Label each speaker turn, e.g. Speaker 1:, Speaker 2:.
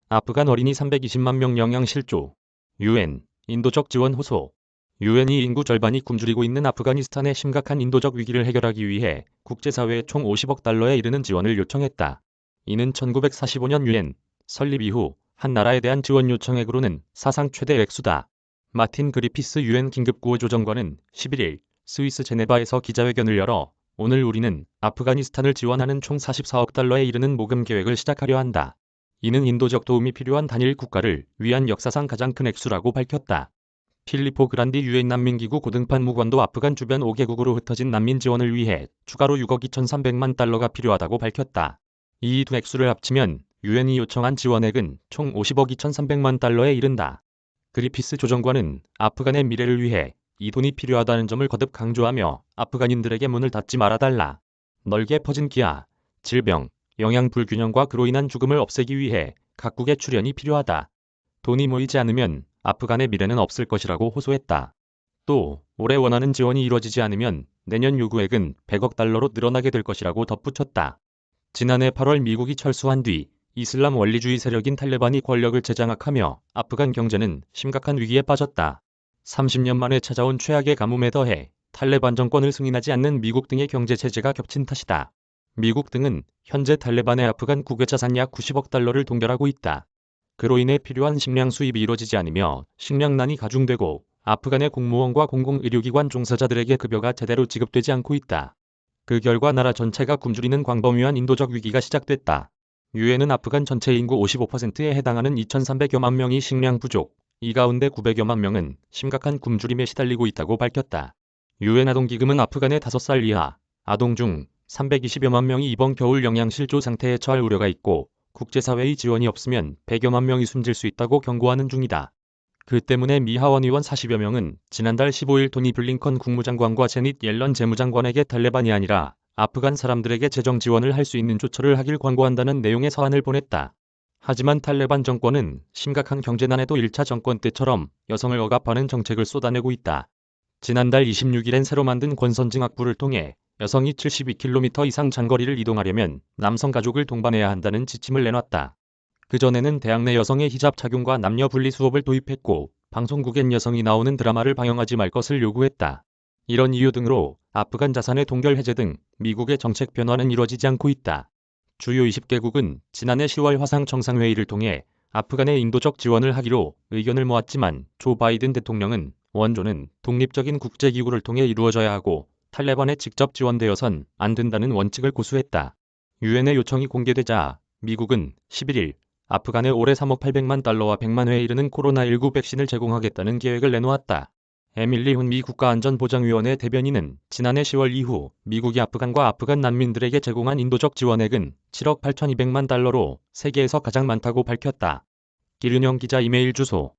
Speaker 1: 아프간 어린이 320만 명 영양 실조. UN, 인도적 지원 호소. 유엔이 인구 절반이 굶주리고 있는 아프가니스탄의 심각한 인도적 위기를 해결하기 위해 국제사회에 총 50억 달러에 이르는 지원을 요청했다. 이는 1945년 UN 설립 이후 한 나라에 대한 지원 요청액으로는 사상 최대 액수다. 마틴 그리피스 UN 긴급구호조정관은 11일 스위스 제네바에서 기자회견을 열어 오늘 우리는 아프가니스탄을 지원하는 총 44억 달러에 이르는 모금 계획을 시작하려 한다. 이는 인도적 도움이 필요한 단일 국가를 위한 역사상 가장 큰 액수라고 밝혔다. 필리포 그란디 유엔 난민기구 고등판 무관도 아프간 주변 5개국으로 흩어진 난민 지원을 위해 추가로 6억 2,300만 달러가 필요하다고 밝혔다. 이 두 액수를 합치면 유엔이 요청한 지원액은 총 50억 2,300만 달러에 이른다. 그리피스 조정관은 아프간의 미래를 위해 이 돈이 필요하다는 점을 거듭 강조하며 아프간인들에게 문을 닫지 말아달라. 넓게 퍼진 기아, 질병, 영양 불균형과 그로 인한 죽음을 없애기 위해 각국의 출연이 필요하다. 돈이 모이지 않으면 아프간의 미래는 없을 것이라고 호소했다. 또 올해 원하는 지원이 이루어지지 않으면 내년 요구액은 100억 달러로 늘어나게 될 것이라고 덧붙였다. 지난해 8월 미국이 철수한 뒤 이슬람 원리주의 세력인 탈레반이 권력을 재장악하며 아프간 경제는 심각한 위기에 빠졌다. 30년 만에 찾아온 최악의 가뭄에 더해 탈레반 정권을 승인하지 않는 미국 등의 경제 제재가 겹친 탓이다. 미국 등은 현재 탈레반의 아프간 국외 자산 약 90억 달러를 동결하고 있다. 그로 인해 필요한 식량 수입이 이루어지지 않으며 식량난이 가중되고 아프간의 공무원과 공공의료기관 종사자들에게 급여가 제대로 지급되지 않고 있다. 그 결과 나라 전체가 굶주리는 광범위한 인도적 위기가 시작됐다. 유엔은 아프간 전체 인구 55%에 해당하는 2,300여만 명이 식량 부족, 이 가운데 900여만 명은 심각한 굶주림에 시달리고 있다고 밝혔다. 유엔 아동기금은 아프간의 5살 이하 아동 중 320여만 명이 이번 겨울 영양실조 상태에 처할 우려가 있고 국제사회의 지원이 없으면 100여만 명이 숨질 수 있다고 경고하는 중이다. 그 때문에 미 하원 의원 40여 명은 지난달 15일 토니 블링컨 국무장관과 제닛 옐런 재무장관에게 탈레반이 아니라 아프간 사람들에게 재정 지원을 할 수 있는 조처를 하길 권고한다는 내용의 서한을 보냈다. 하지만 탈레반 정권은 심각한 경제난에도 1차 정권 때처럼 여성을 억압하는 정책을 쏟아내고 있다. 지난달 26일엔 새로 만든 권선징악부를 통해 여성이 72km 이상 장거리를 이동하려면 남성 가족을 동반해야 한다는 지침을 내놨다. 그전에는 대학 내 여성의 히잡 착용과 남녀 분리 수업을 도입했고 방송국엔 여성이 나오는 드라마를 방영하지 말 것을 요구했다. 이런 이유 등으로 아프간 자산의 동결 해제 등 미국의 정책 변화는 이루어지지 않고 있다. 주요 20개국은 지난해 10월 화상 정상회의를 통해 아프간에 인도적 지원을 하기로 의견을 모았지만 조 바이든 대통령은 원조는 독립적인 국제기구를 통해 이루어져야 하고 탈레반에 직접 지원되어선 안 된다는 원칙을 고수했다. 유엔의 요청이 공개되자 미국은 11일 아프간에 올해 3억 800만 달러와 100만 회에 이르는 코로나19 백신을 제공하겠다는 계획을 내놓았다. 에밀리 훈 미 국가안전보장위원회 대변인은 지난해 10월 이후 미국이 아프간과 아프간 난민들에게 제공한 인도적 지원액은 7억 8,200만 달러로 세계에서 가장 많다고 밝혔다. 기른영 기자 이메일 주소